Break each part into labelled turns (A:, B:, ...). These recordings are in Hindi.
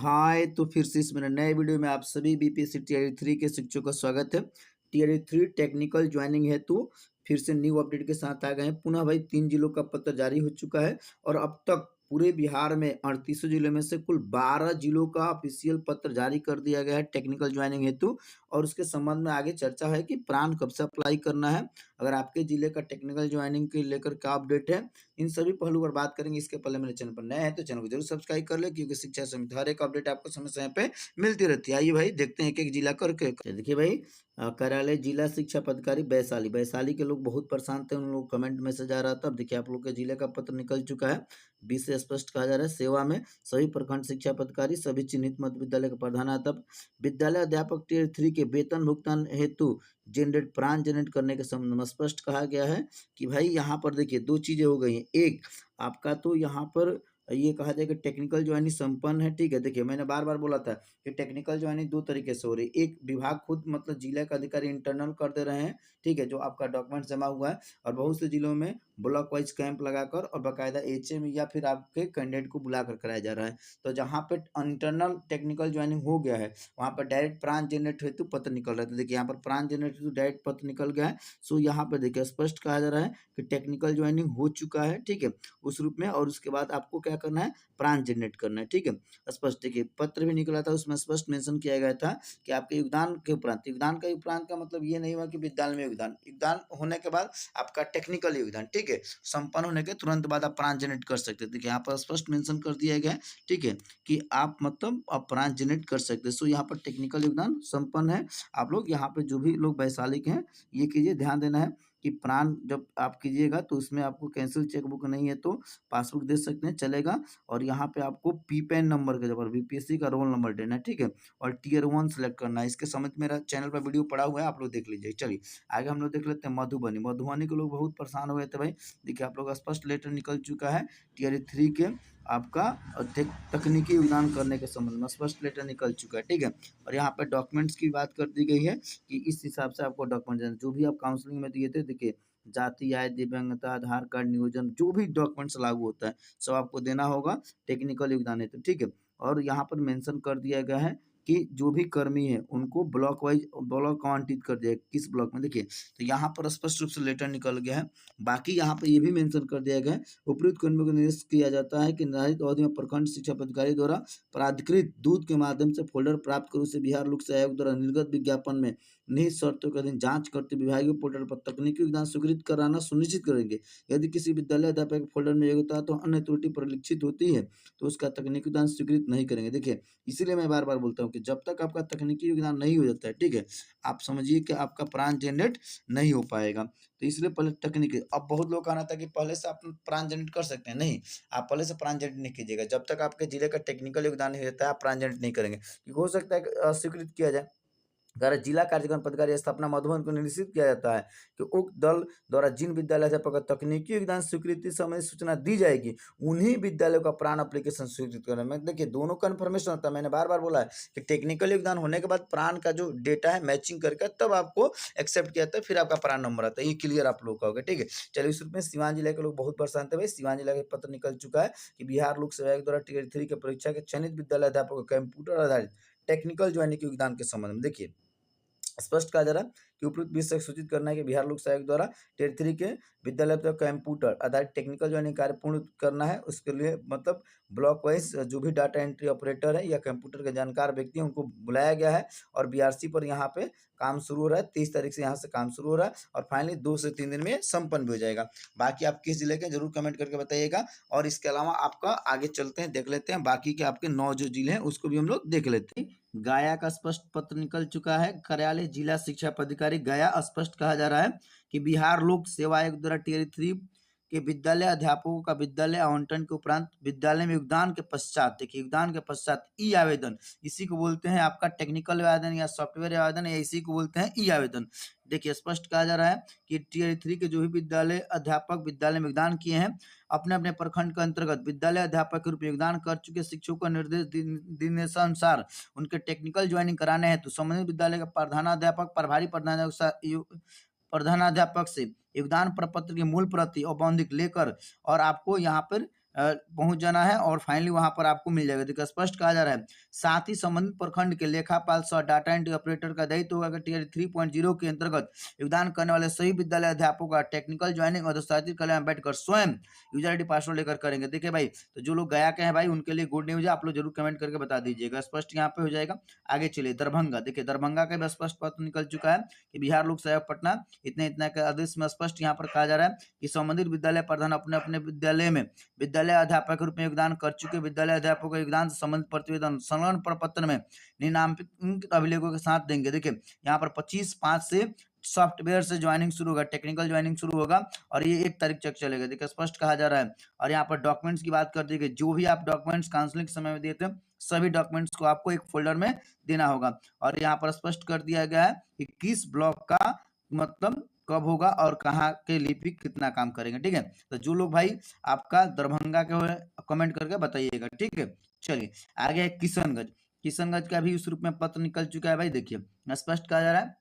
A: हाय, तो फिर से इस मेरे नए वीडियो में आप सभी बीपीएससी टीआरई 3 के शिक्षकों का स्वागत है। टीआरई 3 टेक्निकल ज्वाइनिंग हेतु फिर से न्यू अपडेट के साथ आ गए हैं। पुनः भाई 3 जिलों का पत्र जारी हो चुका है और अब तक पूरे बिहार में 38 जिलों में से कुल 12 जिलों का ऑफिशियल पत्र जारी कर दिया गया है टेक्निकल ज्वाइनिंग हेतु। और उसके संबंध में आगे चर्चा है कि प्राण कब से अप्लाई करना है, अगर आपके जिले का टेक्निकल ज्वाइनिंग के लेकर क्या अपडेट है, इन सभी पहलू पर बात करेंगे। इसके पहले मेरे चैनल पर नए हैं तो चैनल को जरूर सब्सक्राइब कर ले, क्योंकि शिक्षा समिति हर एक अपडेट आपको समय समय पे मिलती रहती है। आइए भाई देखते हैं एक एक जिला करके। देखिए भाई, कार्यालय जिला शिक्षा पदाधिकारी वैशाली, वैशाली के लोग बहुत परेशान थे, उन लोग कमेंट मैसेज आ रहा था। अब देखिए आप लोग के जिले का पत्र निकल चुका है। 20 से स्पष्ट कहा जा रहा है, सेवा में सभी प्रखंड शिक्षा पदाधिकारी, सभी चिन्हित मध्य विद्यालय के प्रधानाध्यापक, विद्यालय अध्यापक टियर 3 के वेतन भुगतान हेतु जनरेट प्राण जनरेट करने के संबंध में स्पष्ट कहा गया है कि भाई यहाँ पर देखिए दो चीजें हो गई हैं। एक, आपका तो यहाँ पर ये कहा जाए कि टेक्निकल ज्वाइनिंग संपन्न है, ठीक है। देखिए मैंने बार बार बोला था कि टेक्निकल ज्वाइनिंग दो तरीके से हो रही है। एक, विभाग खुद मतलब जिला का अधिकारी इंटरनल कर दे रहे हैं, ठीक है, जो आपका डॉक्यूमेंट जमा हुआ है, और बहुत से जिलों में ब्लॉक वाइज कैंप लगाकर और बाकायदा एचएम या फिर आपके कैंडिडेट को बुलाकर कराया जा रहा है। तो जहाँ पे इंटरनल टेक्निकल ज्वाइनिंग हो गया है वहाँ पर डायरेक्ट प्राण जनरेट हेतु पत्र निकल रहा है। तो देखिए यहाँ पर प्राण जनरेट हेतु डायरेक्ट पत्र निकल गया है। सो यहाँ पर देखिए स्पष्ट कहा जा रहा है कि टेक्निकल ज्वाइनिंग हो चुका है, ठीक है, उस रूप में। और उसके बाद आपको क्या करना है, प्राण जनरेट करना है, ठीक है। स्पष्ट देखिए पत्र भी निकला था, उसमें स्पष्ट मेंशन किया गया था कि आपके योगदान के उपरांत, योगदान का उपरांत का मतलब ये नहीं हुआ कि विद्यालय में योगदान, योगदान होने के बाद आपका टेक्निकल योगदान, ठीक है, संपन्न होने के तुरंत बाद आप प्राण जनरेट कर सकते हैं। देखिए यहाँ पर स्पष्ट मेंशन कर दिया गया है, ठीक है, कि आप मतलब आप प्राण जनरेट कर सकते हैं। सो यहाँ पर टेक्निकल योगदान संपन्न है। आप लोग यहाँ पे जो भी लोग वैशाली के हैं ये कीजिए, ध्यान देना है कि प्राण जब आप कीजिएगा तो उसमें आपको कैंसिल चेकबुक नहीं है तो पासबुक दे सकते हैं, चलेगा। और यहाँ पे आपको पी पैन नंबर के जबर बीपीएससी का रोल नंबर देना है, ठीक है, और टीयर 1 सेलेक्ट करना है। इसके समेत मेरा चैनल पर वीडियो पड़ा हुआ है, आप लोग देख लीजिए। चलिए आगे हम लोग देख लेते हैं मधुबनी। मधुबनी के लोग बहुत परेशान हो गए थे भाई। देखिए आप लोग स्पष्ट लेटर निकल चुका है टीयर 3 के आपका तकनीकी योगदान करने के संबंध में स्पष्ट लेटर निकल चुका है, ठीक है। और यहाँ पे डॉक्यूमेंट्स की बात कर दी गई है कि इस हिसाब से आपको डॉक्यूमेंट जो भी आप काउंसलिंग में दिए थे, देखिए जाति, आय, दिव्यांगता, आधार कार्ड, नियोजन, जो भी डॉक्यूमेंट्स लागू होता है सब आपको देना होगा टेक्निकल योगदान है तो, ठीक है। और यहाँ पर मेंशन कर दिया गया है कि जो भी कर्मी है उनको ब्लॉक वाइज ब्लॉक आवंटित कर दिया, किस ब्लॉक में, देखिए तो यहाँ पर स्पष्ट रूप से लेटर निकल गया है। बाकी यहाँ पर ये भी मेंशन कर दिया गया है, उपयुक्त कर्मियों को निर्देश किया जाता है कि निर्धारित अवधि में प्रखंड शिक्षा पदाधिकारी द्वारा प्राधिकृत दूत के माध्यम से फोल्डर प्राप्त कर उसे बिहार लोक सेवा आयोग द्वारा निर्गत विज्ञापन में निहित शर्तों के अधीन जांच करते विभागीय पोर्टल पर तकनीकी योगदान स्वीकृत कराना सुनिश्चित करेंगे। यदि किसी विद्यालय अध्यापक के फोल्डर में योग्यता तो अन्य त्रुटि परिलक्षित होती है तो उसका तकनीकी योगदान स्वीकृत नहीं करेंगे। देखिए इसीलिए मैं बार बार बोलता हूँ कि जब तक आपका तकनीकी योगदान नहीं हो जाता है, ठीक है, आप समझिए कि आपका प्राण जनरेट नहीं हो पाएगा। तो इसलिए पहले तकनीकी, अब बहुत लोग कहना था कि पहले से आप प्राण जनरेट कर सकते हैं, नहीं, आप पहले से प्राण जनरेट नहीं कीजिएगा। जब तक आपके जिले का टेक्निकल योगदान नहीं रहता है आप प्राण जनरेट नहीं करेंगे, क्योंकि हो सकता है कि अस्वीकृत किया जाए। अगर जिला कार्यक्रम पदाधिकारी स्थापना मधुबन को निर्देशित किया जाता है कि उक्त दल द्वारा जिन विद्यालय अध्यापक का तकनीकी योगदान स्वीकृति संबंधी सूचना दी जाएगी उन्हीं विद्यालयों का प्राण एप्लीकेशन स्वीकृत करने में, देखिए दोनों का इन्फॉर्मेशन होता है। मैंने बार बार बोला है कि टेक्निकल योगदान होने के बाद प्राण का जो डेटा है मैचिंग करके तब आपको एक्सेप्ट किया जाता है, फिर आपका प्राण नंबर आता है। ये क्लियर आप लोग का होगा, ठीक है। चलिए इस रूप में सिवान जिले के लोग बहुत परेशान थे भाई। सिवान जिला के पत्र निकल चुका है कि बिहार लोक सेवा आयोग द्वारा टियर 3 के परीक्षा के चयनित विद्यालय अध्यापकों को कंप्यूटर आधारित टेक्निकल ज्वाइनिंग के योगदान के संबंध में देखिए स्पष्ट कहा जा रहा है कि उपयुक्त विषय सूचित करना है कि बिहार लोक सेवा आयोग द्वारा टियर 3 के विद्यालय तक कंप्यूटर आधारित टेक्निकल ज्वाइनिंग कार्य पूर्ण करना है। उसके लिए मतलब ब्लॉक वाइज जो भी डाटा एंट्री ऑपरेटर है या कंप्यूटर के जानकार व्यक्ति हैं उनको बुलाया गया है और बीआरसी पर यहाँ पे काम शुरू हो रहा है। 23 तारीख से यहाँ से काम शुरू हो रहा है और फाइनली 2 से 3 दिन में संपन्न भी हो जाएगा। बाकी आप किस जिले के जरूर कमेंट करके बताइएगा। और इसके अलावा आपका आगे चलते हैं, देख लेते हैं बाकी के आपके 9 जो जिले हैं उसको भी हम लोग देख लेते हैं। गया का स्पष्ट पत्र निकल चुका है। कार्यालय जिला शिक्षा पदाधिकारी गया, स्पष्ट कहा जा रहा है कि बिहार लोक सेवा आयोग द्वारा टियर 3 के विद्यालय अध्यापकों का विद्यालय आवंटन के उपरांत विद्यालय में योगदान के पश्चात, देखिए योगदान के पश्चात ई आवेदन, इसी को बोलते हैं आपका टेक्निकल आवेदन या सॉफ्टवेयर आवेदन या इसी को बोलते हैं ई आवेदन। देखिए स्पष्ट कहा जा रहा है कि टियर 3 के जो भी विद्यालय अध्यापक विद्यालय में योगदान किए हैं अपने अपने प्रखंड के अंतर्गत विद्यालय अध्यापक के रूप में योगदान कर चुके शिक्षकों का निर्देश दिशानुसार उनके टेक्निकल ज्वाइनिंग कराने हैं तो संबंधित विद्यालय का प्रधानाध्यापक प्रभारी प्रधानाध्यापक से योगदान प्रपत्र की मूल प्रति औपबंधिक लेकर और आपको यहाँ पर पहुंच जाना है और फाइनली वहां पर आपको मिल जाएगा। देखिए स्पष्ट कहा जा रहा है, साथ ही संबंधित प्रखंड के लेखापाल सह डाटा एंट्री ऑपरेटर का दायित्व होगा कि टीयर 3.0 के अंतर्गत योगदान करने वाले सभी विद्यालय अध्यापकों का टेक्निकल ज्वाइनिंग अधिशासित कल्याण अम्बेडकर स्वयं यूजर आईडी पासवर्ड लेकर करेंगे। देखिए भाई, तो जो लोग गया के हैं भाई उनके लिए गुड न्यूज है, आप लोग जरूर कमेंट करके बता दीजिएगा। स्पष्ट यहाँ पे हो जाएगा। आगे चलिए दरभंगा, देखिए दरभंगा का भी स्पष्ट पत्र निकल चुका है कि बिहार लोक सेवक पटना इतने इतना के आदेश में स्पष्ट यहाँ पर कहा जा रहा है कि संबंधित विद्यालय प्रधान अपने अपने विद्यालय में विद्यालय अध्यापक के रूप में योगदान कर चुके विद्यालय अध्यापकों का योगदान से संबंधित प्रतिवेदन संलग्न प्रपत्र में निम्नांकित अभिलेखों के साथ देंगे। देखिए यहाँ पर 25/5 से सॉफ्टवेयर से ज्वाइनिंग शुरू होगा, टेक्निकल ज्वाइनिंग शुरू होगा और ये 1 तारीख तक चलेगा। देखिए स्पष्ट कहा जा रहा है। और यहाँ पर डॉक्यूमेंट्स की बात कर दी गई, जो भी आप डॉक्यूमेंट्स काउंसलिंग के समय में देते हैं सभी डॉक्यूमेंट्स को आपको एक फोल्डर में देना होगा। और यहाँ पर स्पष्ट कर दिया गया है कि किस ब्लॉक का मतलब कब होगा और कहाँ के लिपिक कितना काम करेंगे। ठीक है, तो जो लोग भाई आपका दरभंगा के कमेंट करके बताइएगा। ठीक है, चलिए आगे है किशनगंज। किशनगंज का भी उस रूप में पत्र निकल चुका है भाई। देखिए स्पष्ट कहा जा रहा है,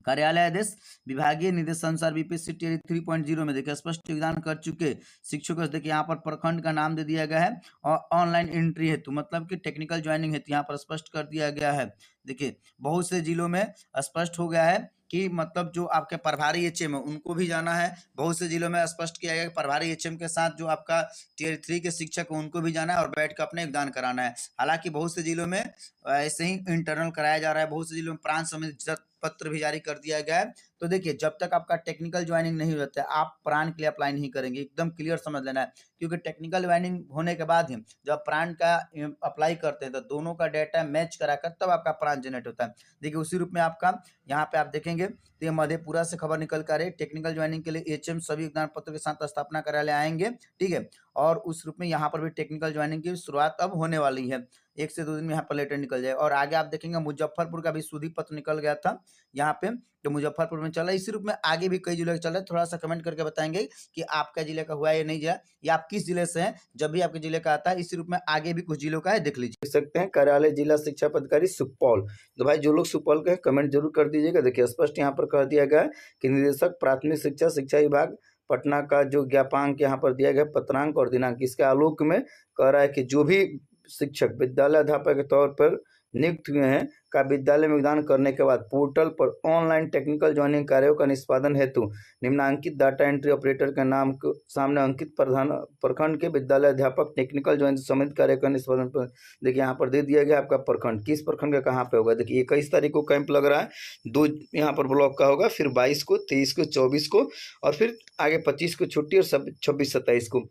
A: कार्यालय आदेश विभागीय निर्देशानुसार बीपीएससी टीयर 3.0 में देखिए स्पष्ट योगदान कर चुके शिक्षकों, देखिए यहाँ पर प्रखंड का नाम दे दिया गया है और ऑनलाइन एंट्री हेतु मतलब कि टेक्निकल ज्वाइनिंग हेतु यहाँ पर स्पष्ट कर दिया गया है। देखिए बहुत से जिलों में स्पष्ट हो गया है कि मतलब जो आपके प्रभारी एचएम है उनको भी जाना है। बहुत से जिलों में स्पष्ट किया गया कि प्रभारी एचएम के साथ जो आपका टीयर 3 के शिक्षक है उनको भी जाना है और बैठ कर अपने योगदान कराना है। हालांकि बहुत से जिलों में ऐसे ही इंटरनल कराया जा रहा है, बहुत से जिलों में प्रांत समिति पत्र भी जारी कर दिया गया है। तो देखिए जब तक आपका टेक्निकल ज्वाइनिंग नहीं होता है आप प्राण के लिए अप्लाई नहीं करेंगे, एकदम क्लियर समझ लेना है। क्योंकि टेक्निकल ज्वाइनिंग होने के बाद ही जब प्राण का अप्लाई करते हैं तो दोनों का डेटा मैच कराकर तब आपका प्राण जनरेट होता है। देखिए उसी रूप में आपका यहाँ पे आप देखेंगे तो ये मधेपुरा से खबर निकल कर रही, टेक्निकल ज्वाइनिंग के लिए एचएम सभी योगदान पत्र के साथ स्थापना कार्यालय आएंगे। ठीक है, और उस रूप में यहाँ पर भी टेक्निकल ज्वाइनिंग की शुरुआत अब होने वाली है, 1 से 2 दिन में यहाँ पर लेटर निकल जाए। और आगे आप देखेंगे मुजफ्फरपुर का भी सूदी पत्र निकल गया था यहाँ पे, तो मुजफ्फरपुर में चला। इसी रूप में आगे भी कई जिले का चल रहा है, थोड़ा सा कमेंट करके बताएंगे कि आपका जिले का हुआ या नहीं हुआ या आप किस जिले से हैं। जब भी आपके जिले का आता है इसी रूप में आगे भी कुछ जिलों का है, देख लीजिए। देख सकते हैं कार्यालय जिला शिक्षा पदाधिकारी सुपौल। तो भाई जो लोग सुपौल के हैं कमेंट जरूर कर दीजिएगा। देखिए स्पष्ट यहाँ पर कह दिया गया है कि निदेशक प्राथमिक शिक्षा शिक्षा विभाग पटना का जो ज्ञापांक यहाँ पर दिया गया पत्रांक और दिनांक, इसके आलोक में कह रहा है कि जो भी शिक्षक विद्यालय अध्यापक के तौर पर नियुक्त हुए हैं का विद्यालय में योगदान करने के बाद पोर्टल पर ऑनलाइन टेक्निकल ज्वाइनिंग कार्यों का निष्पादन हेतु निम्नांकित डाटा एंट्री ऑपरेटर के नाम के सामने अंकित प्रधान प्रखंड के विद्यालय अध्यापक टेक्निकल ज्वाइनिंग संबंधित कार्य का निष्पादन पर देखिए यहाँ पर दे दिया गया आपका प्रखंड, किस प्रखंड का कहाँ पे होगा। देखिए 21 तारीख को कैंप लग रहा है, 2 यहाँ पर ब्लॉक का होगा, फिर 22 को, 23 को, 24 को और फिर आगे 25 को छुट्टी और 26-27 को।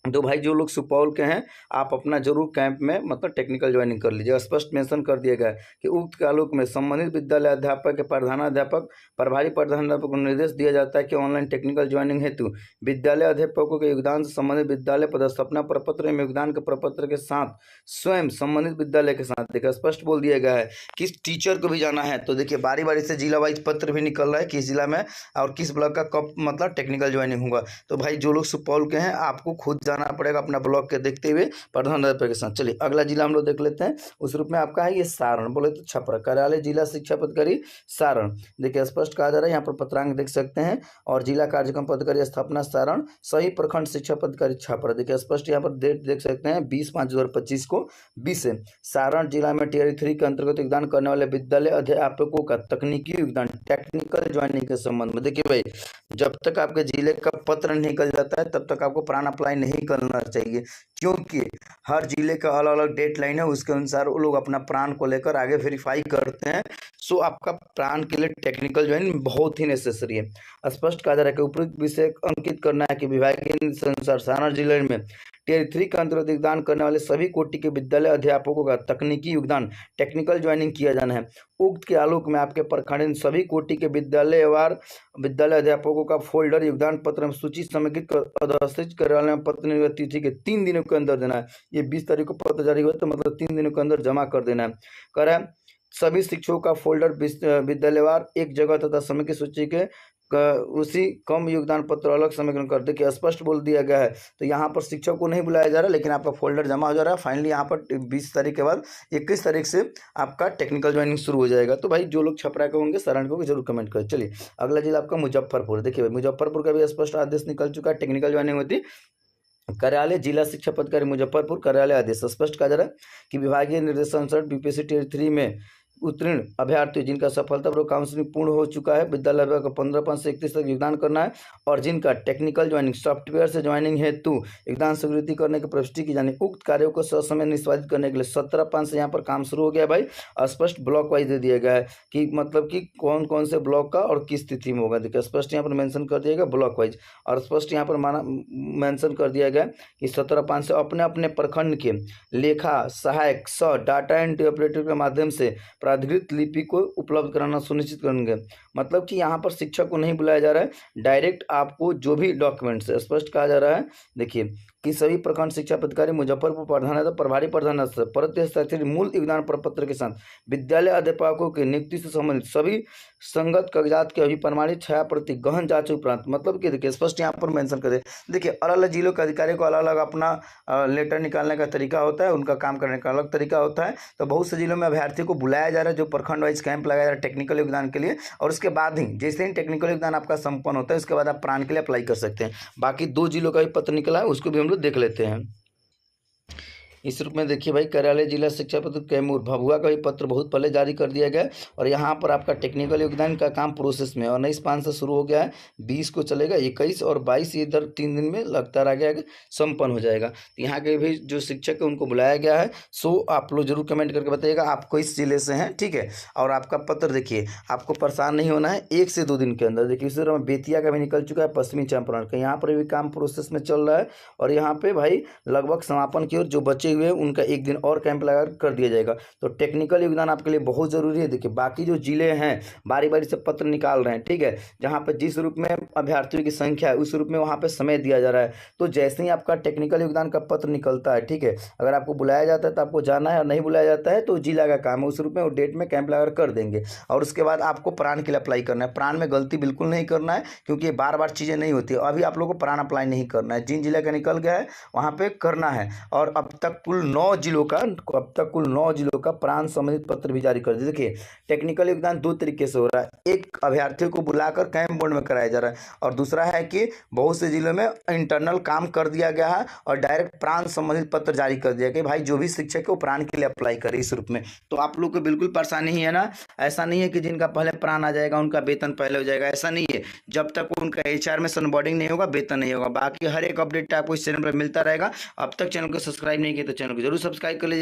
A: तो भाई जो लोग सुपौल के हैं आप अपना जरूर कैंप में मतलब टेक्निकल ज्वाइनिंग कर लीजिए। स्पष्ट मेंशन कर दिया गया है कि उक्त के आलोक में संबंधित विद्यालय अध्यापक के प्रधानाध्यापक प्रभारी प्रधानाध्यापक को निर्देश दिया जाता है कि ऑनलाइन टेक्निकल ज्वाइनिंग हेतु विद्यालय अध्यापकों के योगदान से संबंधित विद्यालय पदस्थापना प्रपत्र में योगदान के प्रपत्र के साथ स्वयं संबंधित विद्यालय के साथ देखिए स्पष्ट बोल दिया गया है कि टीचर को भी जाना है। तो देखिए बारी बारी से जिला वाइज पत्र भी निकल रहा है किस जिला में और किस ब्लॉक का कब मतलब टेक्निकल ज्वाइनिंग होगा। तो भाई जो लोग सुपौल के हैं आपको खुद जाना पड़ेगा अपना ब्लॉक के देखते हुए प्रधानाध्यापक के साथ। चलिए अगला जिला हम लोग देख लेते हैं, उस रूप में आपका है ये सारण, बोले तो छपरा, कार्यालय जिला शिक्षा पदाधिकारी सारण। देखिए स्पष्ट कहा जा रहा है, यहाँ पर पत्रांक देख सकते हैं और जिला कार्यक्रम पदाधिकारी स्थापना सारण, सही प्रखंड शिक्षा पदाधिकारी छपरा। देखिए स्पष्ट यहाँ पर डेट देख सकते हैं 20/5/2025 को 20 से सारण जिला में टीयर 3 के अंतर्गत योगदान करने वाले विद्यालय अध्यापकों का तकनीकी योगदान टेक्निकल ज्वाइनिंग के संबंध में। देखिए भाई जब तक आपके जिले का पत्र निकल जाता है तब तक आपको प्राण अप्लाई नहीं करना चाहिए, क्योंकि हर जिले का अलग अलग डेट लाइन है, उसके अनुसार वो लोग अपना प्राण को लेकर आगे वेरीफाई करते हैं। सो आपका प्राण के लिए टेक्निकल ज्वाइनिंग बहुत ही नेसेसरी है। स्पष्ट कहा जा रहा है कि उपयुक्त विषय अंकित करना है कि विभागीय अनुसार सारण जिले में टीयर 3 के अंतर्गत योगदान करने वाले सभी कोटि के विद्यालय अध्यापकों का तकनीकी योगदान टेक्निकल ज्वाइनिंग किया जाना है। उक्त के आलोक में आपके प्रखंड सभी कोटि के विद्यालयवार विद्यालय अध्यापकों का फोल्डर योगदान पत्र में सूची समेकित अधस्ताक्षरित कार्यालय में पत्र निर्गत तिथि के 3 दिनों के अंदर देना है। ये 20 तारीख को पत्र जारी हुआ तो मतलब 3 दिनों के अंदर जमा कर देना है। कह रहा है सभी शिक्षकों का फोल्डर विद्यालयवार एक जगह तथा समय की सूची के उसी कम योगदान पत्र अलग समीकरण कर दे कि स्पष्ट बोल दिया गया है। तो यहाँ पर शिक्षक को नहीं बुलाया जा रहा लेकिन आपका फोल्डर जमा हो जा रहा है। फाइनली यहाँ पर 20 तारीख के बाद 21 तारीख से आपका टेक्निकल ज्वाइनिंग शुरू हो जाएगा। तो भाई जो लोग छपरा के होंगे सारण को जरूर कमेंट करें। चलिए अगला जिला आपका मुजफ्फरपुर। देखिए भाई मुजफ्फरपुर का भी स्पष्ट आदेश निकल चुका है, टेक्निकल ज्वाइनिंग होती कार्यालय जिला शिक्षा पदाधिकारी मुजफ्फरपुर कार्यालय आदेश स्पष्ट कहा जा रहा है कि विभागीय निर्देशानुसार बीपीएससी टियर 3 में उत्तीर्ण अभ्यर्थी जिनका सफलतापूर्वक काउंसलिंग पूर्ण हो चुका है, विद्यालय विभाग को 15 से 31 तक योगदान करना है और जिनका टेक्निकल ज्वाइनिंग सॉफ्टवेयर से ज्वाइनिंग हेतु योगदान स्वीकृति करने की प्रविष्टि की जानी, उक्त कार्यों को ससमय निष्पादित करने के लिए 17/5 से यहाँ पर काम शुरू हो गया भाई। स्पष्ट ब्लॉक वाइज दे दिया गया है कि मतलब कि कौन कौन से ब्लॉक का और किस तिथि में होगा। देखिए स्पष्ट यहाँ पर मेंशन कर दिया गया ब्लॉक वाइज, और स्पष्ट यहाँ पर मेंशन कर दिया गया कि 17/5 से अपने अपने प्रखंड के लेखा सहायक डाटा एंट्री ऑपरेटर के माध्यम से प्राधिकृत लिपि को उपलब्ध कराना सुनिश्चित करेंगे। मतलब कि यहाँ पर शिक्षक को नहीं बुलाया जा रहा है, डायरेक्ट आपको जो भी डॉक्यूमेंट्स है स्पष्ट कहा जा रहा है। देखिए कि सभी प्रखंड शिक्षा पदाधिकारी मुजफ्फरपुर प्रधान प्रभारी प्रधान प्रत्यक्ष मूल योगदान प्रपत्र के साथ विद्यालय अध्यापकों की नियुक्ति से संबंधित सभी संगत कागजात के अभी प्रमाणित छाया प्रति गहन जांच उपरांत, मतलब कि देखिए स्पष्ट यहाँ पर मेंशन कर दे। देखिए अलग अलग जिलों के अधिकारी को अलग अलग अपना लेटर निकालने का तरीका होता है, उनका काम करने का अलग तरीका होता है। तो बहुत से जिलों में अभ्यर्थियों को बुलाया जा रहा है जो प्रखंड वाइज कैंप लगाया जा रहा है टेक्निकल योगदान के लिए, और उसके बाद ही जैसे ही टेक्निकल योगदान आपका संपन्न होता है उसके बाद आप प्राण के लिए अप्लाई कर सकते हैं। बाकी 2 जिलों का भी पत्र निकला है, उसको भी हम लोग देख लेते हैं। इस रूप में देखिए भाई कार्यालय जिला शिक्षा पत्र कैमूर भभुआ का भी पत्र बहुत पहले जारी कर दिया गया, और यहाँ पर आपका टेक्निकल योगदान का काम प्रोसेस में 19/5 से शुरू हो गया है, 20 को चलेगा, 21 और 22 इधर 3 दिन में लगता रह गया संपन्न हो जाएगा। तो यहाँ के भी जो शिक्षक है उनको बुलाया गया है। सो आप लोग जरूर कमेंट करके बताइएगा आप किस जिले से हैं, ठीक है। और आपका पत्र देखिए आपको परेशान नहीं होना है, 1 से 2 दिन के अंदर। देखिए इसी तरह बेतिया का भी निकल चुका है, पश्चिमी चंपारण का, यहाँ पर भी काम प्रोसेस में चल रहा है, और यहाँ पे भाई लगभग समापन की ओर जो बचे हुए उनका 1 दिन और कैंप लगा कर दिया जाएगा। तो टेक्निकल योगदान आपके लिए बहुत जरूरी है। देखिए बाकी जो जिले हैं बारी बारी से पत्र निकाल रहे हैं, ठीक है, जहां पे जिस रूप में अभ्यर्थियों की संख्या है उस रूप में वहां पे समय दिया जा रहा है। तो जैसे ही आपका टेक्निकल योगदान का पत्र निकलता है, ठीक है, अगर आपको बुलाया जाता है तो आपको जाना है, और नहीं बुलाया जाता है तो जिला का काम है उस रूप में वो डेट में कैंप लगा कर देंगे। और उसके बाद आपको प्राण के लिए अप्लाई करना है। प्राण में गलती बिल्कुल नहीं करना है क्योंकि बार बार चीजें नहीं होती। अभी आप लोगों को प्राण अप्लाई नहीं करना है, जिन जिले का निकल गया है वहां पे करना है। और अब तक कुल 9 जिलों का प्राण संबंधित पत्र भी जारी कर दिए। देखिए टेक्निकल योगदान 2 तरीके से हो रहा है, एक अभ्यर्थियों को बुलाकर कैंप बोर्ड में कराया जा रहा है, और दूसरा है कि बहुत से जिलों में इंटरनल काम कर दिया गया है और डायरेक्ट प्राण संबंधित पत्र जारी कर दिया गया कि भाई जो भी शिक्षक है वो प्राण के लिए अप्लाई करे इस रूप में। तो आप लोग को बिल्कुल परेशानी है ना, ऐसा नहीं है कि जिनका पहले प्राण आ जाएगा उनका वेतन पहले हो जाएगा, ऐसा नहीं है। जब तक उनका HR में सनबोर्डिंग नहीं होगा वेतन नहीं होगा। बाकी हर एक अपडेट आपको इस चैनल पर मिलता रहेगा। अब तक चैनल को सब्सक्राइब नहीं किया तो चैनल को जरूर सब्सक्राइब कर लीजिएगा।